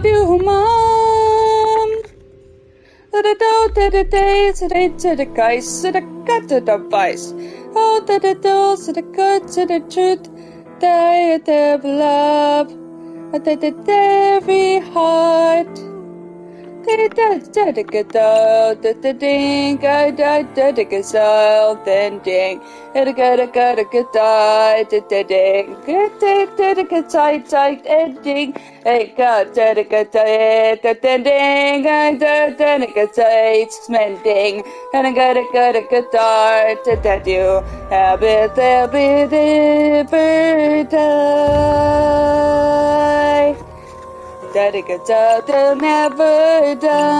do, mom. To the do, to the days, to the guys, to the gut, to the vice. Oh, to the dolls, to the good, to the truth. They develop at the every heart. Ding, I died, then ding. And I gotta die, ding. Tight ending. I got then ding. I died, mending. And I gotta die, that you have it, ever die. Dedicated to never die.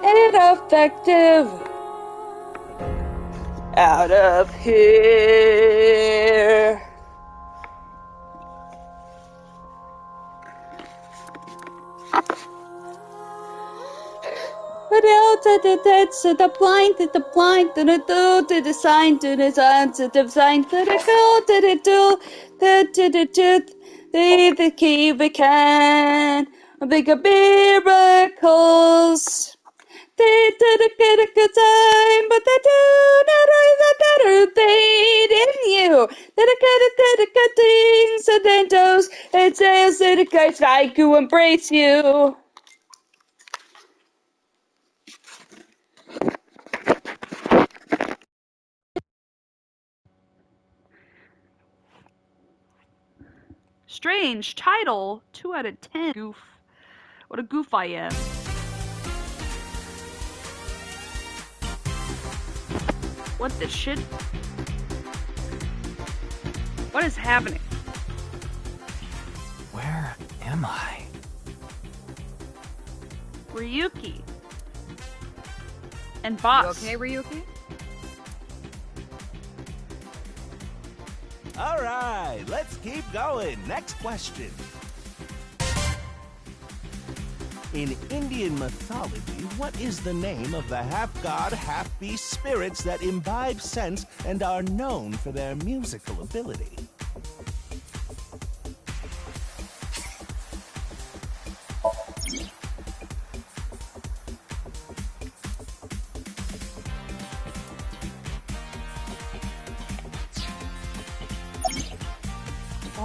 Ineffective. Out of here. But out to the dead, to the blind, to the blind, to the do, to the sign, to the sign, to the sign, to the go, to the do, to the truth, the key we can, bigger miracles. They did a good time, but they do not rise a better thing in you. They did a good things, and then those, it says that the guys like to embrace you. Strange title, 2 out of 10. Goof. What a goof I am. What the shit? What is happening? Where am I? Ryuki. And Boss. You okay, Ryuki? All right, let's keep going. Next question. In Indian mythology, what is the name of the half-god, half-beast spirits that imbibe sense and are known for their musical ability?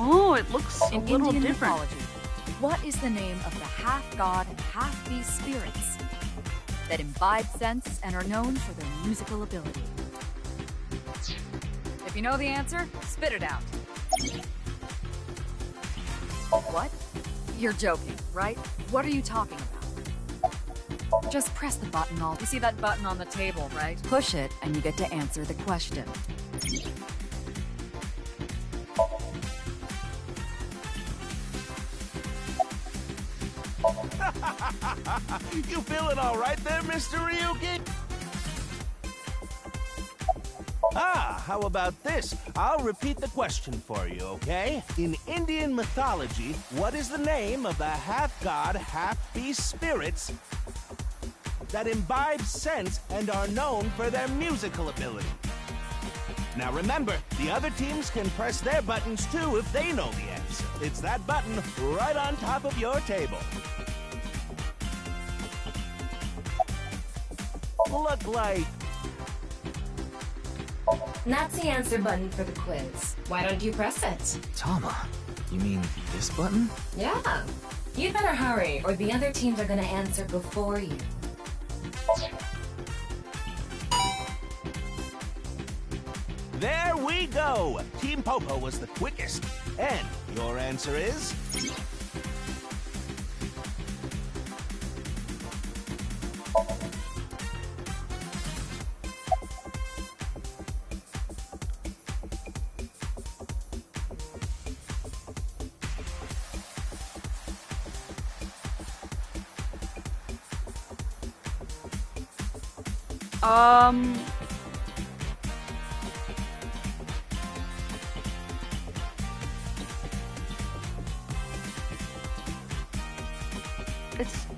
Oh, it looks a In little Indian different. mythology, what is the name of the half-god, half-beast spirits that imbibe sense and are known for their musical ability? If you know the answer, spit it out. What? You're joking, right? What are you talking about? Just press the button You see that button on the table, right? Push it and you get to answer the question. You feeling all right there, Mr. Ryuki? How about this? I'll repeat the question for you, okay? In Indian mythology, what is the name of the half-god, half-beast spirits that imbibe sense and are known for their musical ability? Now remember, the other teams can press their buttons too if they know the answer. It's that button right on top of your table. Look like... That's the answer button for the quiz. Why don't you press it? Tama, you mean this button? Yeah. You'd better hurry, or the other teams are gonna answer before you. There we go! Team Popo was the quickest. And your answer is...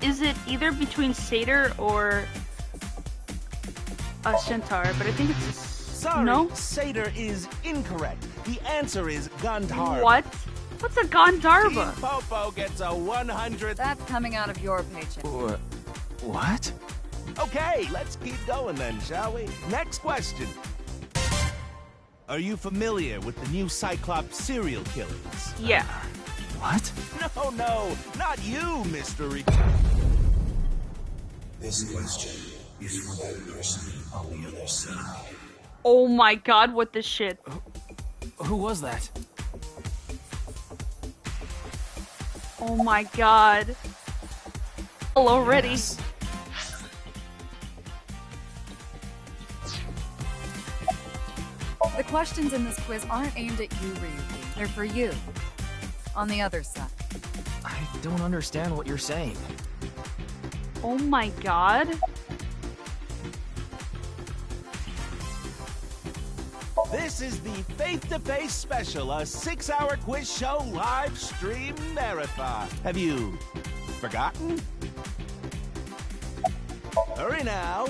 Is it either between Satyr or a Centaur? But I think it's a sorry, No? satyr is incorrect. The answer is Gandharva. What? What's a Gandharva? Team Popo gets a 100. That's coming out of your paycheck. What? Okay, let's keep going then, shall we? Next question. Are you familiar with the new Cyclops serial killings? Yeah. What? No, not you, mystery. This question is for that person on the other side. Oh my god, what the shit? Who was that? Oh my god. Already. Yes. The questions in this quiz aren't aimed at you, Ryuki. They're for you. On the other side. I don't understand what you're saying. Oh my god. This is the Face-to-Face Special, a 6-hour quiz show live stream marathon. Have you forgotten? Hurry now,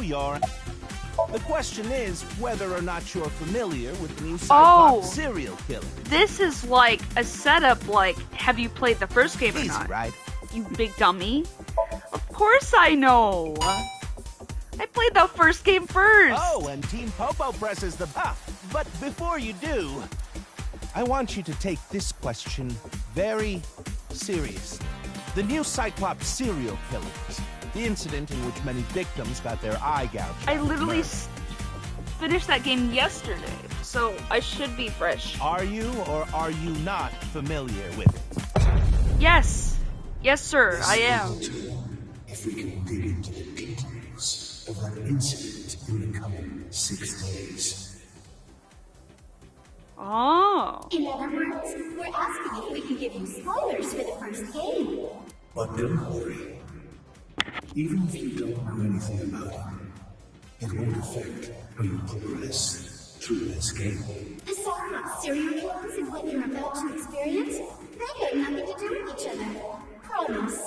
The question is whether or not you're familiar with the new Cyclops serial killer. This is like a setup like, have you played the first game or Easy, not? right? You big dummy. Of course I know. I played the first game first. Oh, and Team Popo presses the button. But before you do, I want you to take this question very seriously. The new Cyclops serial killings. The incident in which many victims got their eye gouged. I literally finished that game yesterday, so I should be fresh. Are you or are you not familiar with it? Yes. Yes, sir, I am. If we can dig into the details of that incident in the coming 6 days. Oh. In other words, we're asking if we can give you spoilers for the first game. But don't worry. Even if you don't know anything about it, it won't affect how you progress through this game. The Cyclops serial killings and what you're about to experience, they have nothing to do with each other. Promise.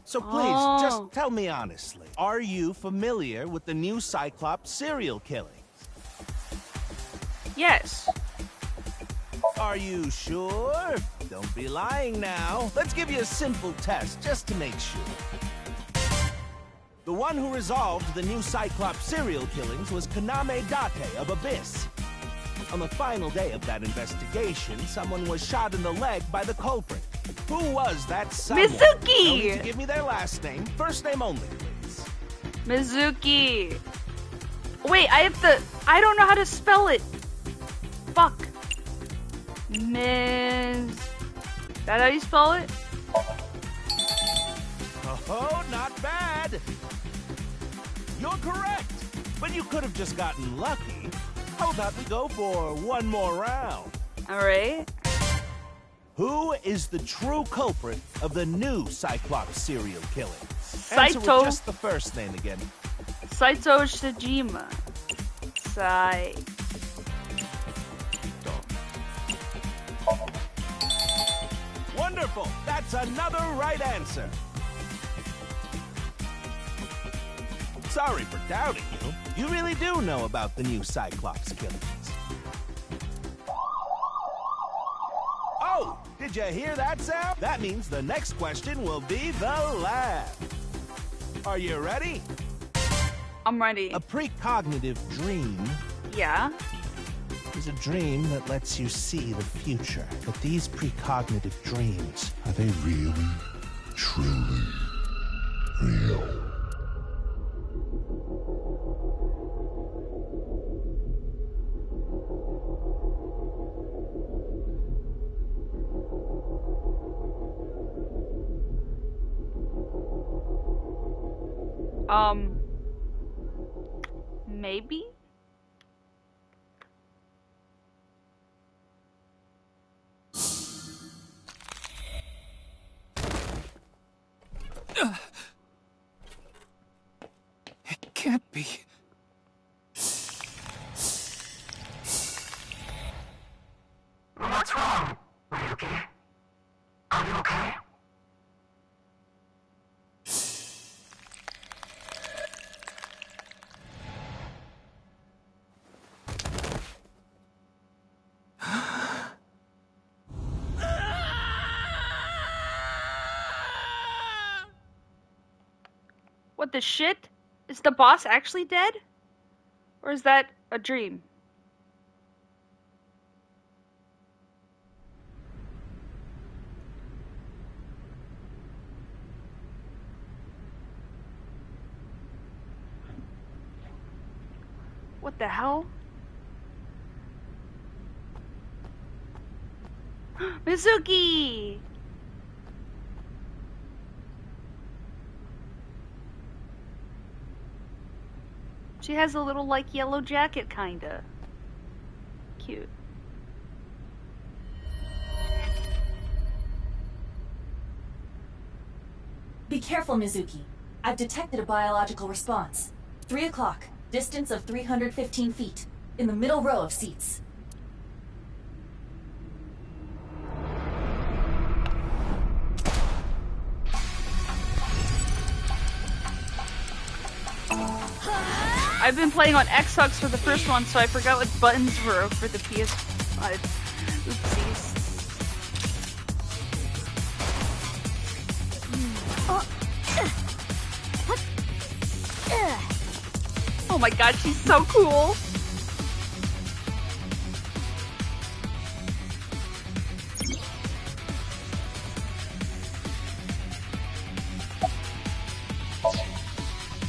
So please, just tell me honestly, are you familiar with the new Cyclops serial killings? Yes. Are you sure? Don't be lying now. Let's give you a simple test, just to make sure. The one who resolved the new Cyclops serial killings was Kaname Date of Abyss. On the final day of that investigation, someone was shot in the leg by the culprit. Who was that someone? Mizuki! No need to give me their last name. First name only, please. Mizuki. Wait, I don't know how to spell it. Fuck. That how you spell it? Oh, not bad. You're correct. But you could have just gotten lucky. How about we go for one more round? Alright. Who is the true culprit of the new Cyclops serial killings? Answer with Saito. just the first name again. Saito Shijima. Wonderful! That's another right answer. Sorry for doubting you. You really do know about the new Cyclops killings. Oh, did you hear that sound? That means the next question will be the last. Are you ready? I'm ready. A precognitive dream Yeah. is a dream that lets you see the future. But these precognitive dreams, Are they really, truly real? Maybe? It can't be. What's wrong, Ryuki? Are you okay? What the shit? Is the boss actually dead? Or is that a dream? What the hell? Mizuki! She has a little, like, yellow jacket, kinda. Cute. Be careful, Mizuki. I've detected a biological response. 3 o'clock. Distance of 315 feet. In the middle row of seats. I've been playing on Xbox for the first one, so I forgot what buttons were for the PS5. Oopsies. Oh my god, she's so cool!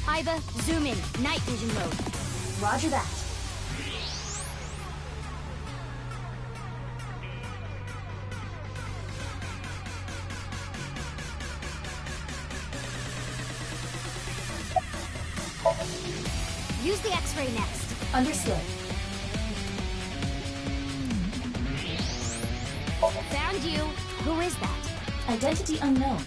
Iba, zoom in. Night vision mode. Roger that. Use the X-ray next. Understood. Found you. Who is that? Identity unknown.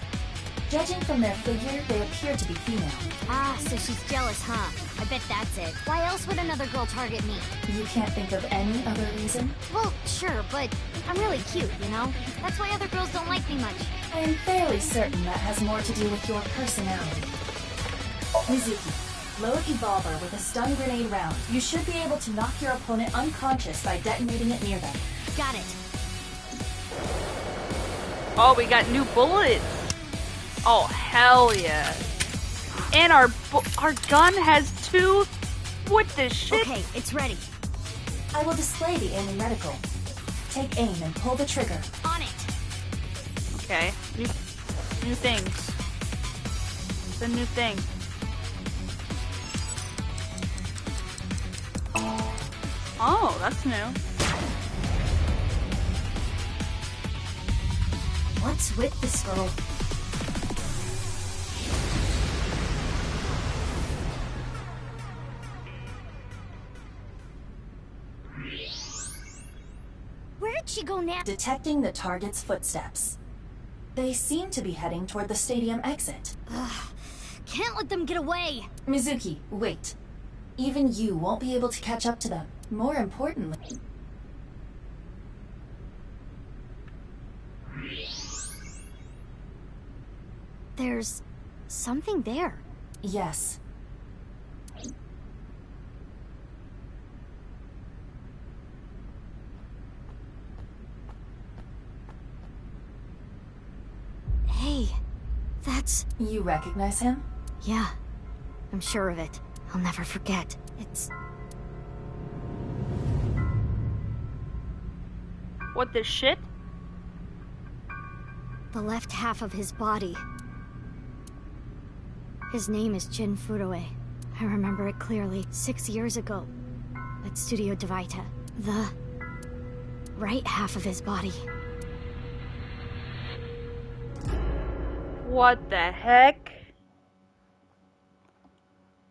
Judging from their figure, they appear to be female. Ah, so she's jealous, huh? I bet that's it. Why else would another girl target me? You can't think of any other reason? Well, sure, but I'm really cute, you know? That's why other girls don't like me much. I am fairly certain that has more to do with your personality. Mizuki, load Evolver with a stun grenade round. You should be able to knock your opponent unconscious by detonating it near them. Got it. Oh, we got new bullets! Oh, hell yeah. And our gun has 2... What the shit? Okay, it's ready. I will display the aiming reticle. Take aim and pull the trigger. On it. Okay. New things. It's a new thing. Oh, that's new. What's with this girl? Where did she go now? Detecting the target's footsteps. They seem to be heading toward the stadium exit. Ugh, can't let them get away. Mizuki, wait. Even you won't be able to catch up to them. More importantly... There's something there. Yes. Hey, that's... You recognize him? Yeah, I'm sure of it. I'll never forget. It's... What the shit? the left half of his body. His name is Jin Furue. I remember it clearly, 6 years ago, at Studio Devita. The right half of his body. What the heck?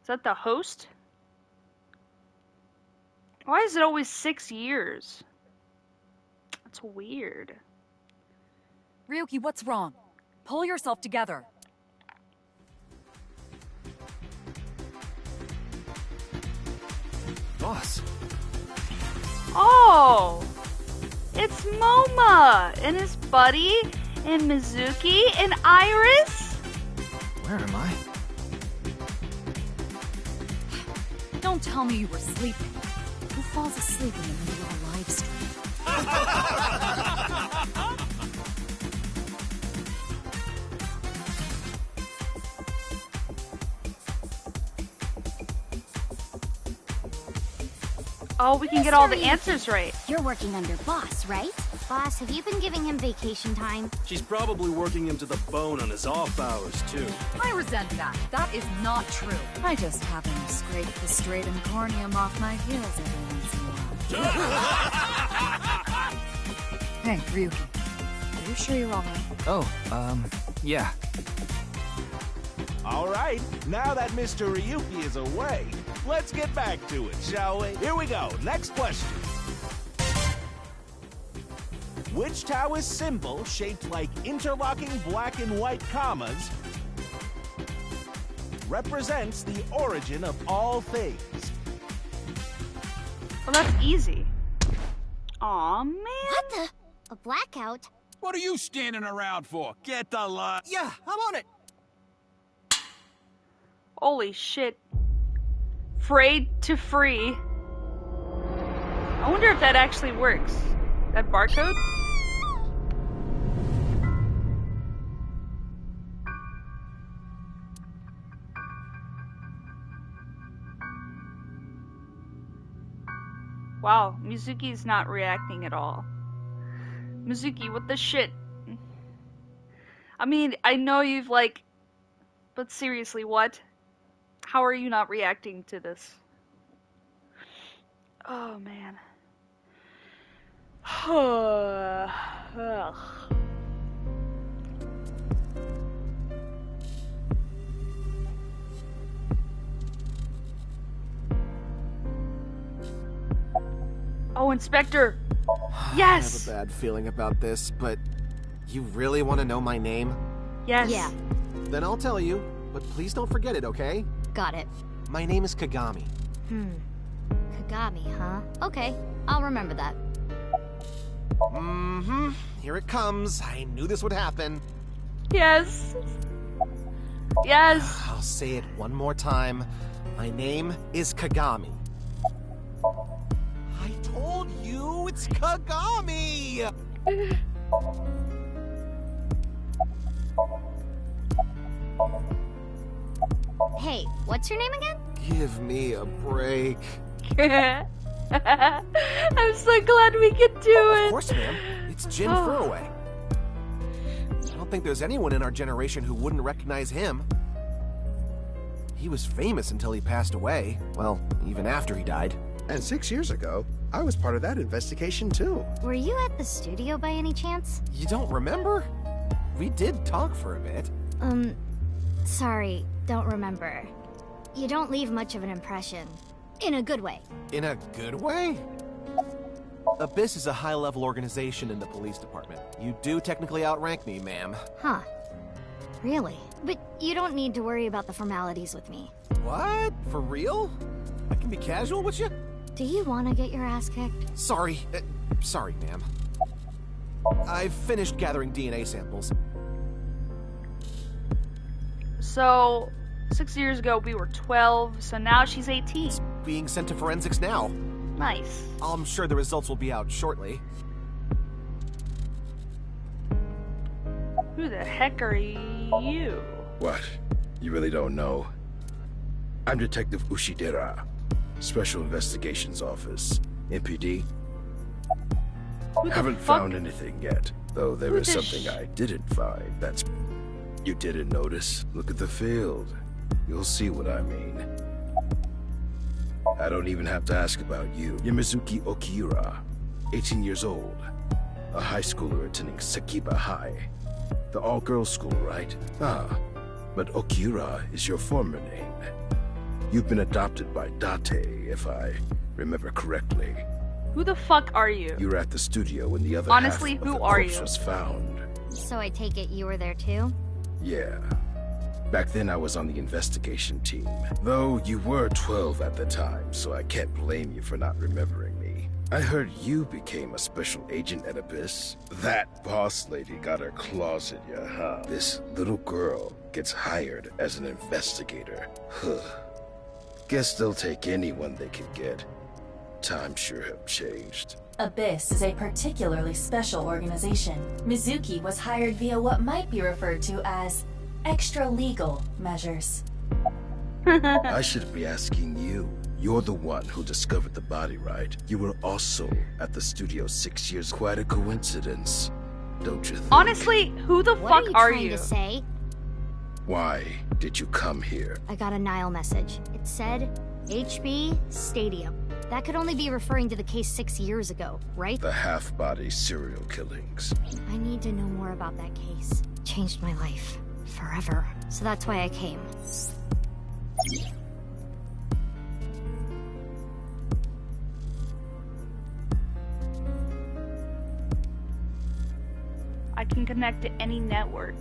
Is that the host? Why is it always 6 years? That's weird. Ryuki, what's wrong? Pull yourself together. Boss. Oh! It's Moma and his buddy and Mizuki and Iris? Where am I? Don't tell me you were sleeping. Who falls asleep in the middle of a live stream? Oh, we can get all the answers right. You're working under boss, right? Boss, have you been giving him vacation time? She's probably working him to the bone on his off hours, too. I resent that. That is not true. I just happen to scrape the stratum corneum off my heels every once in a while. Hey, Ryuki. Are you sure you're alright? Oh, yeah. All right, now that Mr. Ryuki is away, let's get back to it, shall we? Here we go. Next question. Which Taoist symbol, shaped like interlocking black and white commas, represents the origin of all things? Well, that's easy. Aw, man. What the? A blackout? What are you standing around for? Get the line. Yeah, I'm on it. Holy shit. Frayed to free. I wonder if that actually works. That barcode? Wow, Mizuki's not reacting at all. Mizuki, what the shit? I mean, I know you've like... But seriously, what? How are you not reacting to this? Oh, man. Ugh. Oh, Inspector! Yes! I have a bad feeling about this, but you really want to know my name? Yes. Yeah. Then I'll tell you, but please don't forget it, okay? Got it. My name is Kagami. Kagami, huh? Okay, I'll remember that. Mm-hmm. Here it comes. I knew this would happen. Yes. Yes. I'll say it one more time. My name is Kagami. I told you it's Kagami! Hey, what's your name again? Give me a break. I'm so glad we could do it. Of course, ma'am. It's Jin Furue. I don't think there's anyone in our generation who wouldn't recognize him. He was famous until he passed away. Well, even after he died. And 6 years ago, I was part of that investigation too. Were you at the studio by any chance? You don't remember? We did talk for a bit. Sorry, don't remember. You don't leave much of an impression. In a good way. In a good way? Abyss is a high-level organization in the police department. You do technically outrank me, ma'am. Huh. Really? But you don't need to worry about the formalities with me. What? For real? I can be casual with you? Do you want to get your ass kicked? Sorry. Sorry, ma'am. I've finished gathering DNA samples. So, 6 years ago we were 12, so now she's 18. It's being sent to forensics now. Nice. I'm sure the results will be out shortly. Who the heck are you? What? You really don't know? I'm Detective Ushidera, Special Investigations Office, MPD. Haven't found anything yet, though there is something I didn't find. That's... You didn't notice? Look at the field. You'll see what I mean. I don't even have to ask about you. Yamizuki Okiura, 18 years old. A high schooler attending Sakiba High. The all-girls school, right? Ah, but Okiura is your former name. You've been adopted by Date, if I remember correctly. Who the fuck are you? You were at the studio when the other Honestly, half of who the are corpse you? was found. So I take it you were there too? Yeah. Back then I was on the investigation team. Though you were 12 at the time, so I can't blame you for not remembering me. I heard you became a special agent at Abyss. That boss lady got her claws in you, huh? This little girl gets hired as an investigator. Huh. Guess they'll take anyone they can get. Times sure have changed. Abyss is a particularly special organization. Mizuki was hired via what might be referred to as extra-legal measures. I should be asking you. You're the one who discovered the body, right? You were also at the studio 6 years. Quite a coincidence, don't you think? Honestly, who the fuck are you? What are you trying to say? Why did you come here? I got a Nile message. It said HB Stadium. That could only be referring to the case 6 years ago, right? The half-body serial killings. I need to know more about that case. Changed my life. Forever. So that's why I came. I can connect to any network.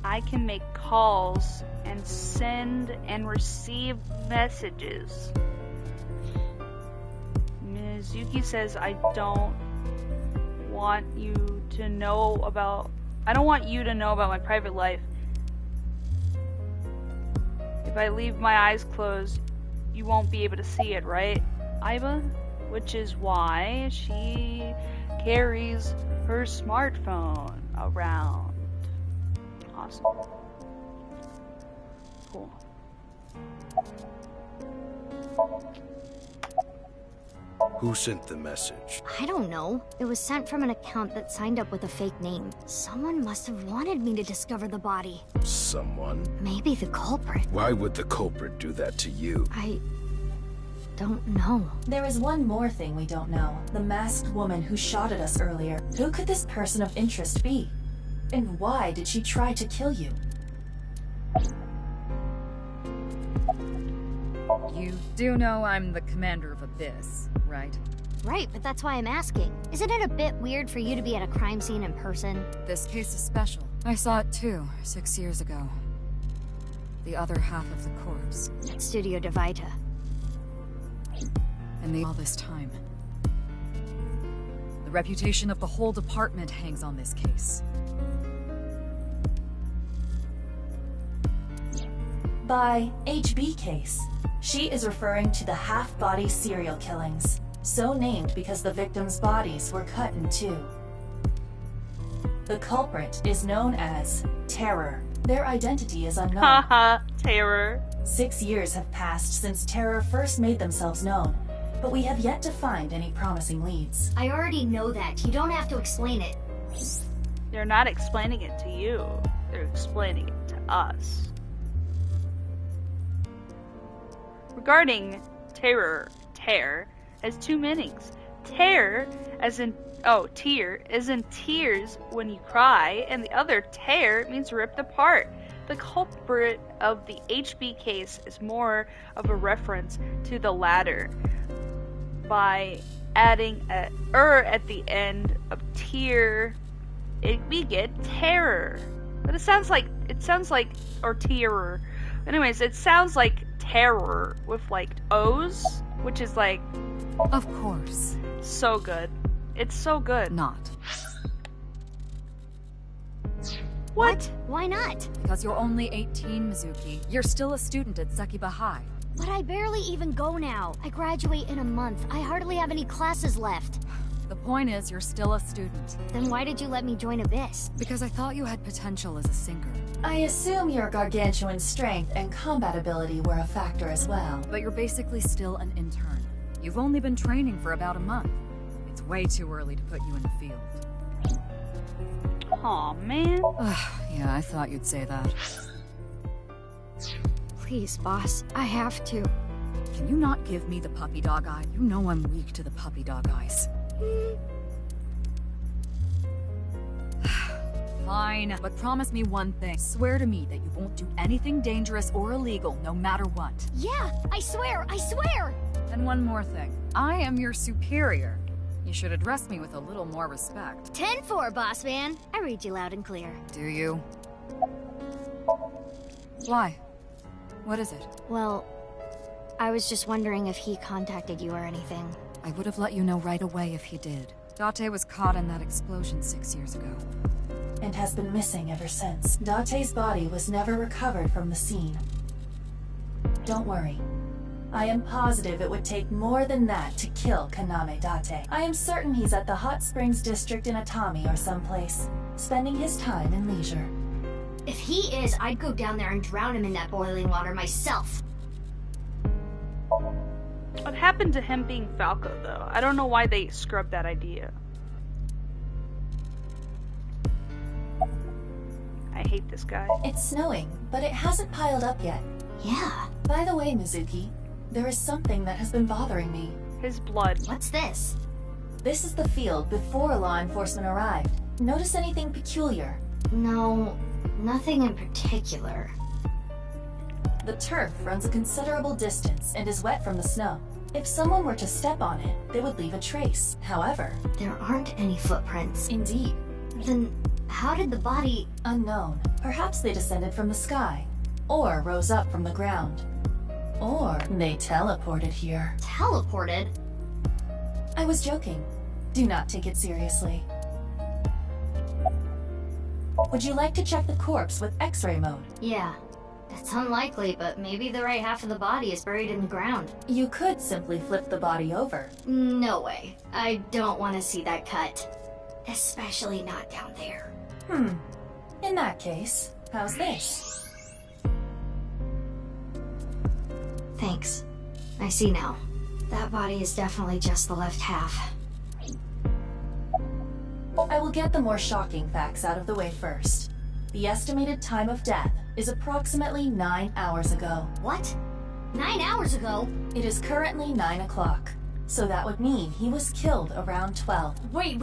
I can make calls and send and receive messages. Mizuki says I don't want you to know about my private life. If I leave my eyes closed, you won't be able to see it, right, Iba? Which is why she carries her smartphone around. Awesome. Cool. Who sent the message? I don't know. It was sent from an account that signed up with a fake name. Someone must have wanted me to discover the body. Someone? Maybe the culprit. Why would the culprit do that to you? I don't know. There is one more thing we don't know. The masked woman who shot at us earlier. Who could this person of interest be? And why did she try to kill you? You do know I'm the commander of Abyss, right? Right, but that's why I'm asking. Isn't it a bit weird for you to be at a crime scene in person? This case is special. I saw it too, 6 years ago. The other half of the corpse. At Studio Divita. And all this time. The reputation of the whole department hangs on this case. By HB case, she is referring to the half-body serial killings, so named because the victims' bodies were cut in two. The culprit is known as Terror. Their identity is unknown. Haha, Terror. 6 years have passed since Terror first made themselves known, but we have yet to find any promising leads. I already know that. You don't have to explain it. They're not explaining it to you. They're explaining it to us. Regarding terror, tear has two meanings. Tear as in tear as in tears when you cry, and the other tear means ripped apart. The culprit of the HB case is more of a reference to the latter by adding a at the end of tear. We get terror, but it sounds like or terror. Anyways, it sounds like terror with like O's, which is like, of course, so good. It's so good. Not. What? Why not? Because you're only 18, Mizuki. You're still a student at Sekiba High. But I barely even go now. I graduate in a month. I hardly have any classes left. The point is, you're still a student. Then why did you let me join Abyss? Because I thought you had potential as a sinker. I assume your gargantuan strength and combat ability were a factor as well. But you're basically still an intern. You've only been training for about a month. It's way too early to put you in the field. Aw, man. Yeah, I thought you'd say that. Please, boss. I have to. Can you not give me the puppy dog eye? You know I'm weak to the puppy dog eyes. Fine, but promise me one thing. Swear to me that you won't do anything dangerous or illegal, no matter what. Yeah, I swear! I swear! And one more thing. I am your superior. You should address me with a little more respect. 10-4, boss man. I read you loud and clear. Do you? Why? What is it? Well, I was just wondering if he contacted you or anything. I would have let you know right away if he did. Date was caught in that explosion 6 years ago. And has been missing ever since. Date's body was never recovered from the scene. Don't worry. I am positive it would take more than that to kill Kaname Date. I am certain he's at the Hot Springs District in Atami or someplace, spending his time in leisure. If he is, I'd go down there and drown him in that boiling water myself. happened to him being Falco, though? I don't know why they scrubbed that idea. I hate this guy. It's snowing, but it hasn't piled up yet. Yeah. By the way, Mizuki, there is something that has been bothering me. His blood. What's this? This is the field before law enforcement arrived. Notice anything peculiar? No, nothing in particular. The turf runs a considerable distance and is wet from the snow. If someone were to step on it, they would leave a trace. However, there aren't any footprints. Indeed. Then how did the body... Unknown. Perhaps they descended from the sky, or rose up from the ground. Or they teleported here. Teleported? I was joking. Do not take it seriously. Would you like to check the corpse with X-ray mode? Yeah. That's unlikely, but maybe the right half of the body is buried in the ground. You could simply flip the body over. No way. I don't want to see that cut. Especially not down there. In that case, how's this? Thanks. I see now. That body is definitely just the left half. I will get the more shocking facts out of the way first. The estimated time of death is approximately 9 hours ago. What? 9 hours ago? It is currently 9 o'clock, so that would mean he was killed around 12. Wait.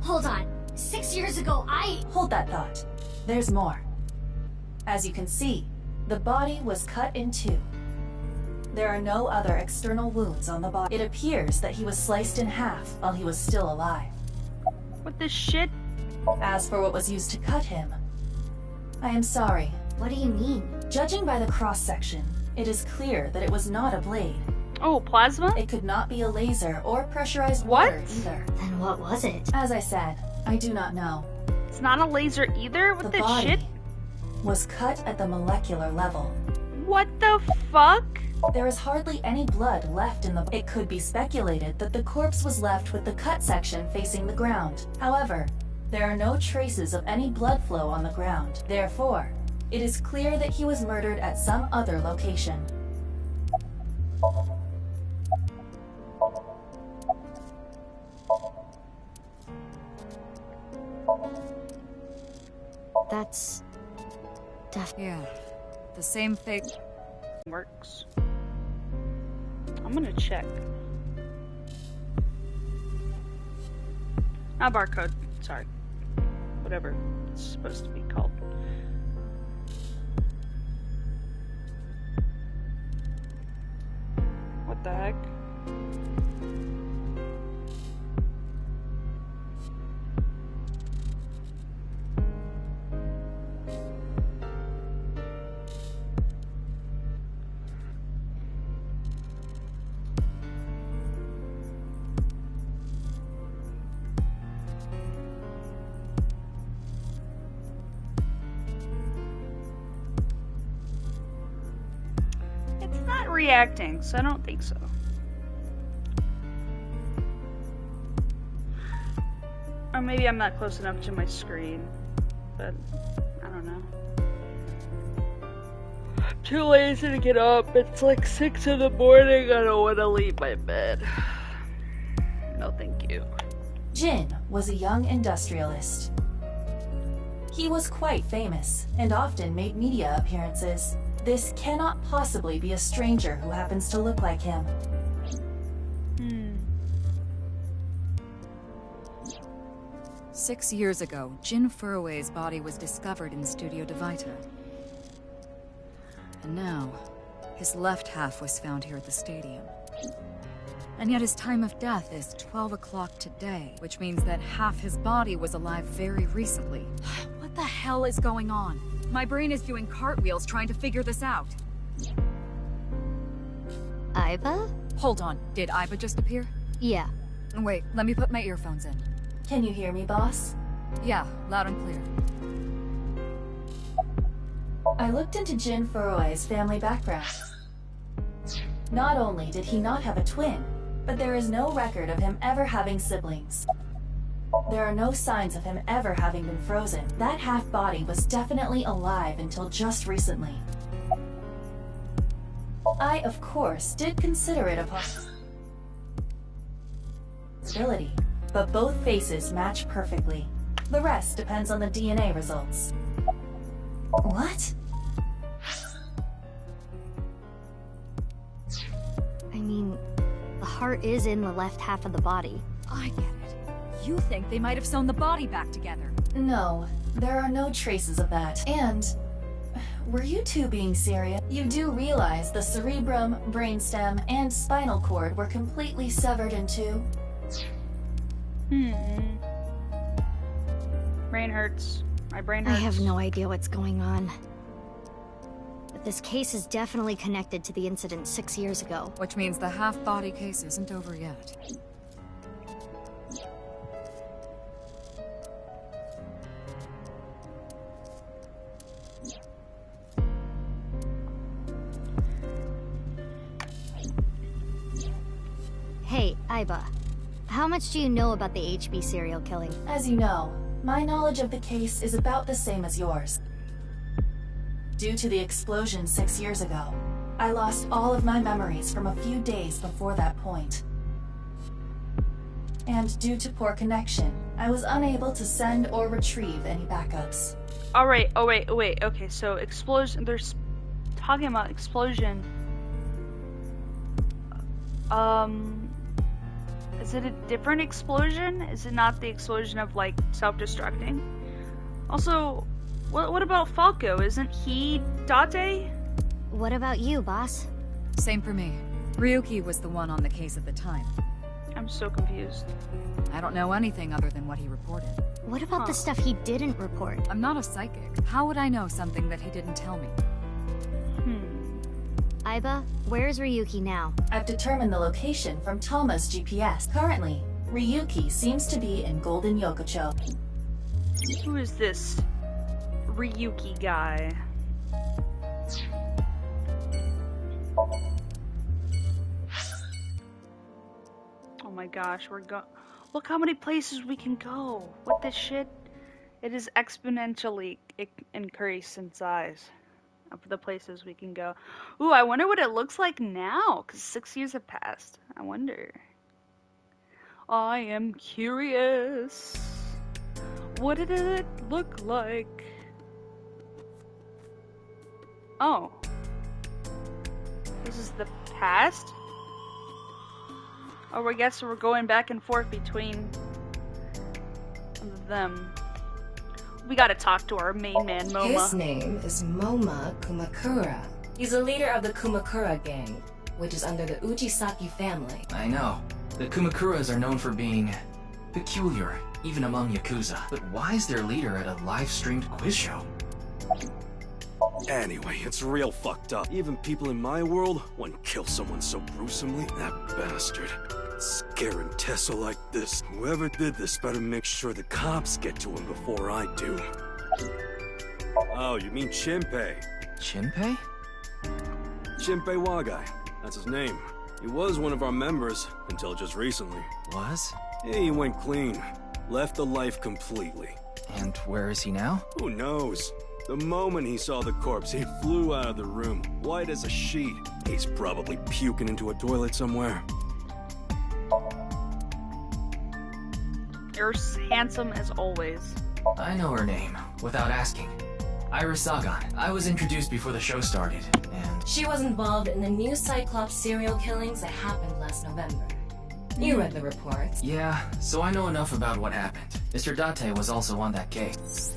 Hold on. 6 years ago, Hold that thought. There's more. As you can see, the body was cut in two. There are no other external wounds on the body. It appears that he was sliced in half while he was still alive. What the shit? As for what was used to cut him, I am sorry. What do you mean? Judging by the cross-section, it is clear that it was not a blade. Oh, plasma? It could not be a laser or pressurized water either. Then what was it? As I said, I do not know. It's not a laser either? What the body shit? Was cut at the molecular level. What the fuck? There is hardly any blood left in the... It could be speculated that the corpse was left with the cut section facing the ground. However, there are no traces of any blood flow on the ground. Therefore, it is clear that he was murdered at some other location. That's... Yeah, the same thing. Works. I'm gonna check. Not barcode, sorry. Whatever it's supposed to be called. What the heck? Reacting, so I don't think so. Or maybe I'm not close enough to my screen, but I don't know. I'm too lazy to get up. It's like 6 in the morning. I don't want to leave my bed. No, thank you. Jin was a young industrialist. He was quite famous and often made media appearances. This cannot possibly be a stranger who happens to look like him. 6 years ago, Jin Furue's body was discovered in Studio Divita. And now, his left half was found here at the stadium. And yet his time of death is 12 o'clock today, which means that half his body was alive very recently. What the hell is going on? My brain is doing cartwheels trying to figure this out. Aiba? Hold on, did Aiba just appear? Yeah. Wait, let me put my earphones in. Can you hear me, boss? Yeah, loud and clear. I looked into Jin Furue's family background. Not only did he not have a twin, but there is no record of him ever having siblings. There are no signs of him ever having been frozen. That half-body was definitely alive until just recently. I, of course, did consider it a possibility, but both faces match perfectly. The rest depends on the DNA results. What? I mean, the heart is in the left half of the body. I get it. You think they might have sewn the body back together? No, there are no traces of that. And were you two being serious? You do realize the cerebrum, brainstem, and spinal cord were completely severed in two? Brain hurts. My brain hurts. I have no idea what's going on. But this case is definitely connected to the incident 6 years ago. Which means the half-body case isn't over yet. Hey, Aiba. How much do you know about the HB serial killing? As you know, my knowledge of the case is about the same as yours. Due to the explosion 6 years ago, I lost all of my memories from a few days before that point. And due to poor connection, I was unable to send or retrieve any backups. Alright, wait. Okay, so explosion. They're talking about explosion. Is it a different explosion? Is it not the explosion of, like, self-destructing? Also, what about Falco? Isn't he Date? What about you, boss? Same for me. Ryuki was the one on the case at the time. I'm so confused. I don't know anything other than what he reported. What about the stuff he didn't report? I'm not a psychic. How would I know something that he didn't tell me? Aiba, where's Ryuki now? I've determined the location from Toma's GPS. Currently, Ryuki seems to be in Golden Yokocho. Who is this Ryuki guy? Oh my gosh, look how many places we can go. What this shit? It is exponentially increased in size of the places we can go. Ooh, I wonder what it looks like now, because 6 years have passed. I wonder. I am curious. What did it look like? Oh. This is the past? Oh, I guess we're going back and forth between them. We gotta talk to our main man, Moma. His name is Moma Kumakura. He's a leader of the Kumakura gang, which is under the Ujisaki family. I know. The Kumakuras are known for being peculiar, even among Yakuza. But why is their leader at a live-streamed quiz show? Anyway, it's real fucked up. Even people in my world wouldn't kill someone so gruesomely. That bastard. Scaring Tessa like this. Whoever did this better make sure the cops get to him before I do. Oh, you mean Shinpei? Shinpei? Shinpei Wagai. That's his name. He was one of our members until just recently. Was? Yeah, he went clean. Left the life completely. And where is he now? Who knows? The moment he saw the corpse, he flew out of the room, white as a sheet. He's probably puking into a toilet somewhere. You're handsome as always. I know her name, without asking. Iris Sagan. I was introduced before the show started, and... She was involved in the new Cyclops serial killings that happened last November. You read the reports. Yeah, so I know enough about what happened. Mr. Date was also on that case.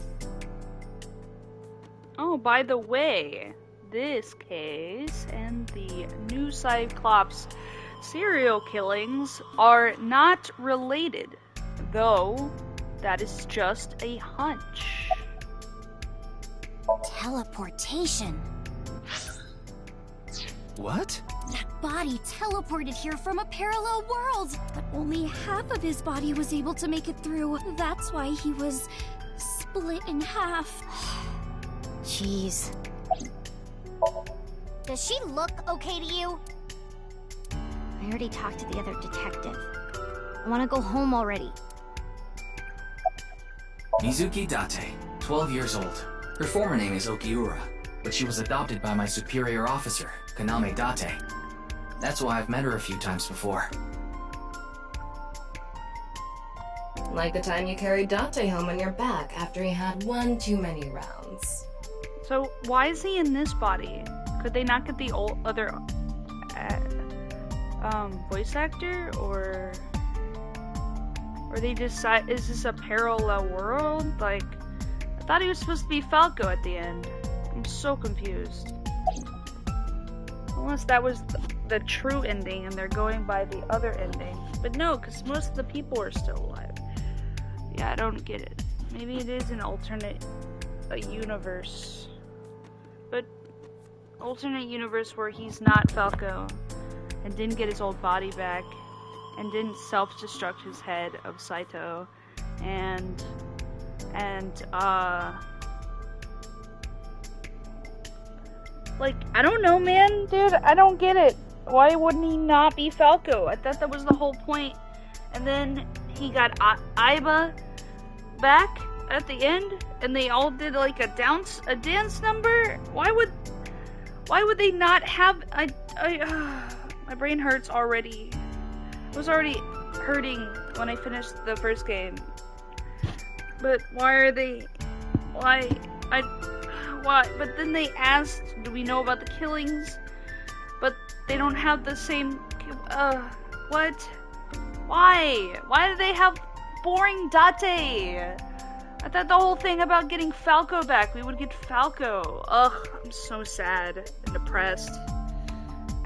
Oh, by the way, this case and the new Cyclops serial killings are not related, though that is just a hunch. Teleportation. What? That body teleported here from a parallel world, but only half of his body was able to make it through. That's why he was split in half. Jeez. Does she look okay to you? I already talked to the other detective. I want to go home already. Mizuki Date, 12 years old. Her former name is Okiura, but she was adopted by my superior officer, Kaname Date. That's why I've met her a few times before. Like the time you carried Date home on your back after he had one too many rounds. So why is he in this body? Could they not get the other voice actor, or they decide, is this a parallel world? Like, I thought he was supposed to be Falco at the end. I'm so confused. Unless that was the true ending and they're going by the other ending. But no, because most of the people are still alive. Yeah, I don't get it. Maybe it is an alternate universe. But alternate universe where he's not Falco and didn't get his old body back and didn't self-destruct his head of Saito and like, I don't know, man, dude, I don't get it. Why wouldn't he not be Falco? I thought that was the whole point. And then he got Aiba back at the end, and they all did like a dance number. Why would they not have? My brain hurts already. It was already hurting when I finished the first game. But why are they? Why? But then they asked, do we know about the killings? But they don't have the same. What? Why? Why do they have boring Date? I thought the whole thing about getting Falco back, we would get Falco. Ugh, I'm so sad and depressed.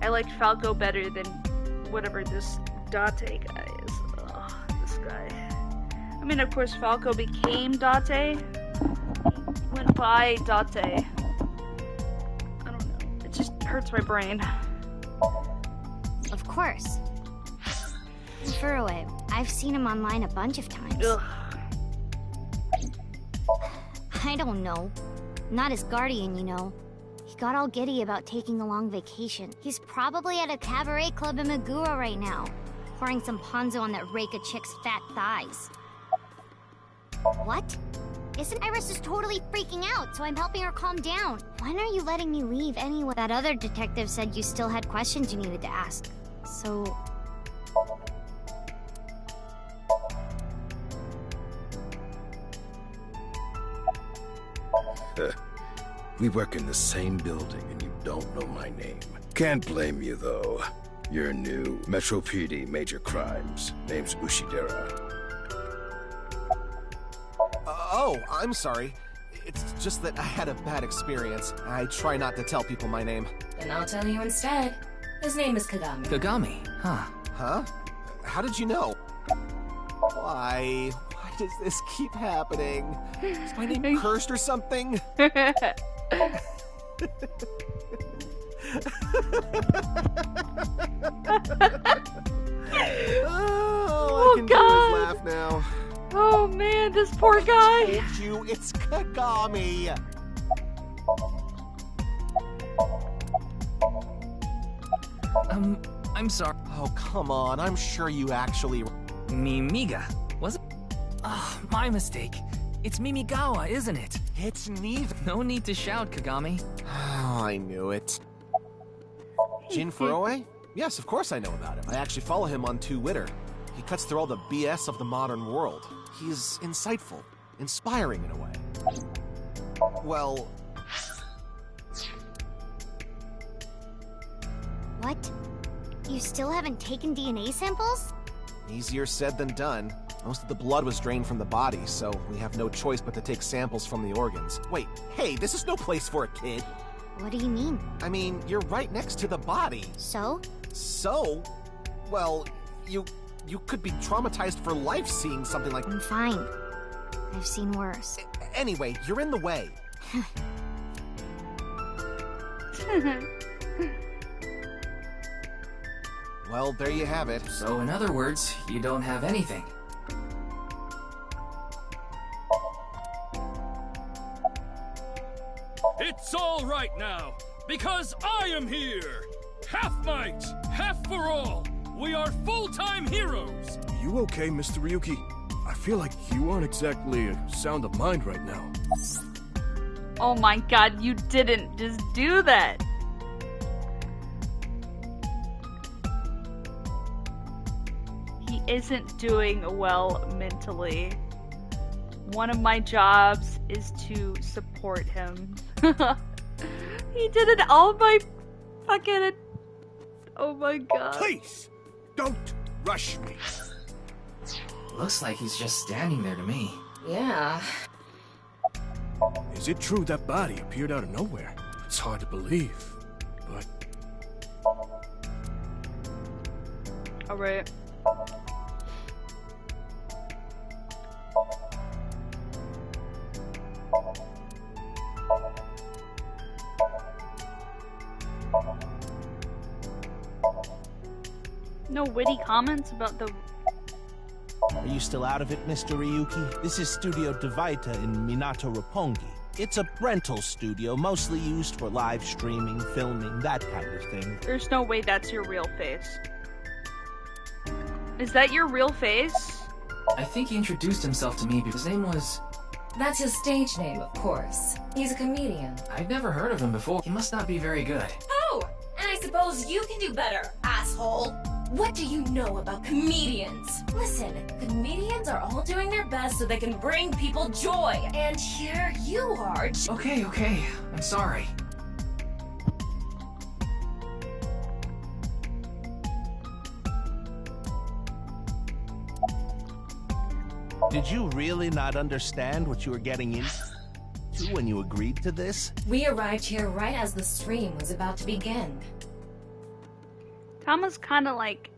I liked Falco better than whatever this Date guy is. Ugh, this guy. I mean, of course, Falco became Date. He went by Date. I don't know. It just hurts my brain. Of course. Furrow, I've seen him online a bunch of times. Ugh. I don't know. Not his guardian, you know. He got all giddy about taking a long vacation. He's probably at a cabaret club in Meguro right now, pouring some ponzo on that Reika chick's fat thighs. What? Isn't Iris just totally freaking out, so I'm helping her calm down. When are you letting me leave anyway? That other detective said you still had questions you needed to ask. So... We work in the same building and you don't know my name. Can't blame you, though. You're new. Metro PD, major crimes. Name's Ushidera. Oh, I'm sorry. It's just that I had a bad experience. I try not to tell people my name. Then I'll tell you instead. His name is Kagami. Kagami? Huh. Huh? How did you know? Why? Why does this keep happening? Is my name cursed or something? I can do is laugh now. Oh man, this poor guy. I told you, it's Kagami. I'm sorry. Oh, come on. I'm sure you actually... Mimiga, was it? Oh, my mistake. It's Mimigawa, isn't it? It's neither. No need to shout, Kagami. Oh, I knew it. Jin Furrow? Yes, of course I know about him. I actually follow him on Twitter. He cuts through all the BS of the modern world. He's insightful, inspiring in a way. Well... What? You still haven't taken DNA samples? Easier said than done. Most of the blood was drained from the body, so we have no choice but to take samples from the organs. Wait, hey, this is no place for a kid. What do you mean? I mean, you're right next to the body. So? So? Well, you could be traumatized for life seeing something like... I'm fine. I've seen worse. Anyway, you're in the way. Well, there you have it. So, in other words, you don't have anything. It's all right now, because I am here! Half might, half for all! We are full-time heroes! You okay, Mr. Ryuki? I feel like you aren't exactly sound of mind right now. Oh my god, you didn't just do that! isn't doing well mentally. One of my jobs is to support him. He did it all by fucking... Oh my god. Please, don't rush me. Looks like he's just standing there to me. Yeah. Is it true that body appeared out of nowhere? It's hard to believe, but... Alright. No witty comments about the... Are you still out of it, Mr. Ryuki? This is Studio Devaita in Minato Roppongi. It's a rental studio, mostly used for live streaming, filming, that kind of thing. There's no way that's your real face. Is that your real face? I think he introduced himself to me because his name was... That's his stage name, of course. He's a comedian. I've never heard of him before. He must not be very good. Oh, and I suppose you can do better, asshole. What do you know about comedians? Listen, comedians are all doing their best so they can bring people joy. And here you are. Okay. I'm sorry. Did you really not understand what you were getting into when you agreed to this? We arrived here right as the stream was about to begin. Tama's kind of like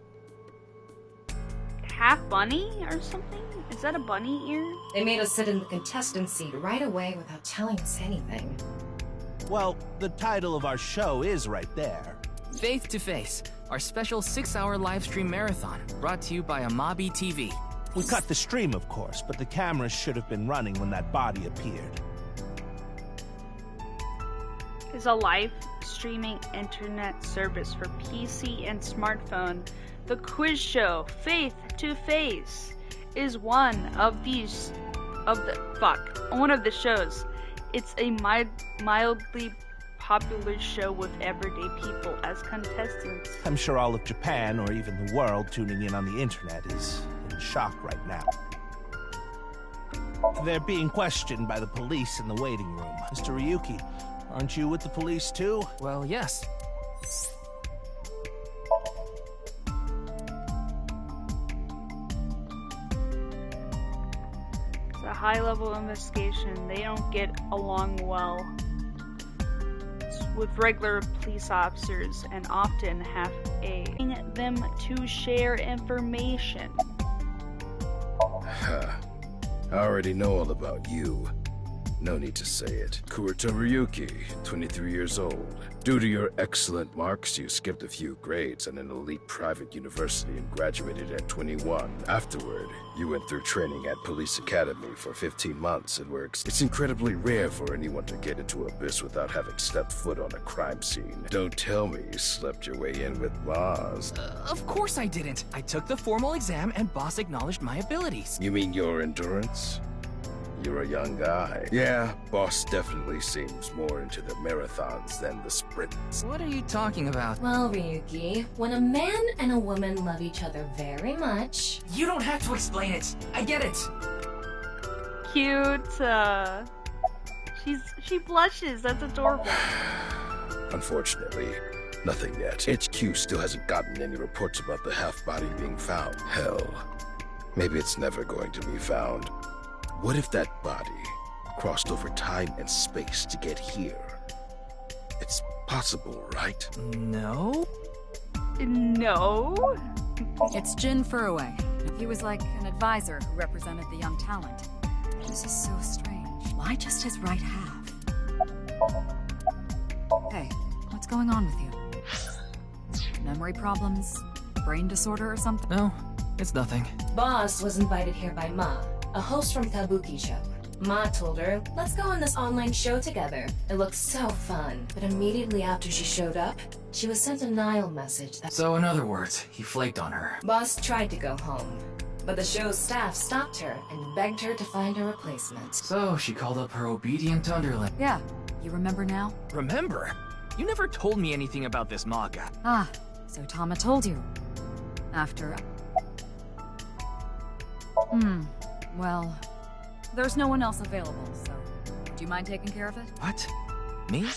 half bunny or something? Is that a bunny ear? They made us sit in the contestant seat right away without telling us anything. Well, the title of our show is right there. Faith to Face, our special 6-hour live stream marathon, brought to you by Amabi TV. We cut the stream, of course, but the cameras should have been running when that body appeared. Is a live streaming internet service for PC and smartphone. The quiz show Faith to Face is one of the shows. It's a mildly popular show with everyday people as contestants. I'm sure all of Japan, or even the world, tuning in on the internet is in shock right now. They're being questioned by the police in the waiting room. Mr. Ryuki, aren't you with the police too? Well, yes. It's a high-level investigation. They don't get along well with regular police officers and often have them to share information. I already know all about you. No need to say it. Kurita Ryuki, 23 years old. Due to your excellent marks, you skipped a few grades at an elite private university and graduated at 21. Afterward, you went through training at Police Academy for 15 months and were it's incredibly rare for anyone to get into Abyss without having stepped foot on a crime scene. Don't tell me you slept your way in with Boss. Of course I didn't. I took the formal exam and Boss acknowledged my abilities. You mean your endurance? You're a young guy. Yeah, Boss definitely seems more into the marathons than the sprints. What are you talking about? Well, Ryuki, when a man and a woman love each other very much... You don't have to explain it. I get it. Cute. She blushes. That's adorable. Unfortunately, nothing yet. HQ still hasn't gotten any reports about the half-body being found. Hell, maybe it's never going to be found. What if that body crossed over time and space to get here? It's possible, right? No? No? It's Jin Furue. He was like an advisor who represented the young talent. This is so strange. Why just his right half? Hey, what's going on with you? Memory problems? Brain disorder or something? No, it's nothing. Boss was invited here by Ma, a host from Kabuki show. Ma told her, let's go on this online show together. It looked so fun. But immediately after she showed up, she was sent a Nile message that... So in other words, he flaked on her. Boss tried to go home, but the show's staff stopped her and begged her to find a replacement. So she called up her obedient underling. Yeah, you remember now? Remember? You never told me anything about this manga. Ah, so Tama told you. After... Well, there's no one else available, so do you mind taking care of it? What? Me?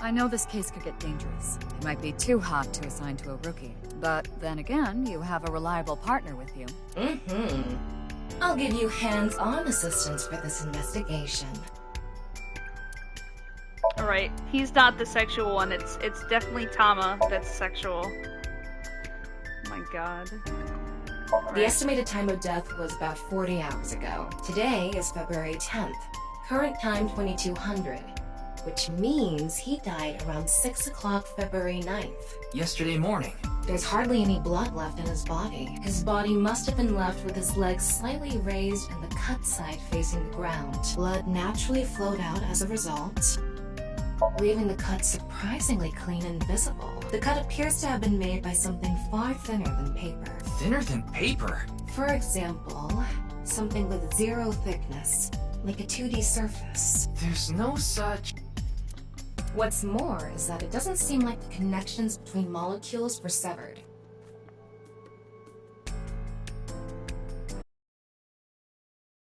I know this case could get dangerous. It might be too hot to assign to a rookie. But then again, you have a reliable partner with you. I'll give you hands-on assistance for this investigation. Alright, he's not the sexual one. It's definitely Tama that's sexual. Oh my god. The estimated time of death was about 40 hours ago. Today is February 10th. Current time 2200. Which means he died around 6 o'clock February 9th. Yesterday morning. There's hardly any blood left in his body. His body must have been left with his legs slightly raised and the cut side facing the ground. Blood naturally flowed out as a result, leaving the cut surprisingly clean and visible. The cut appears to have been made by something far thinner than paper. Thinner than paper? For example, something with zero thickness, like a 2D surface. There's no such... What's more is that it doesn't seem like the connections between molecules were severed.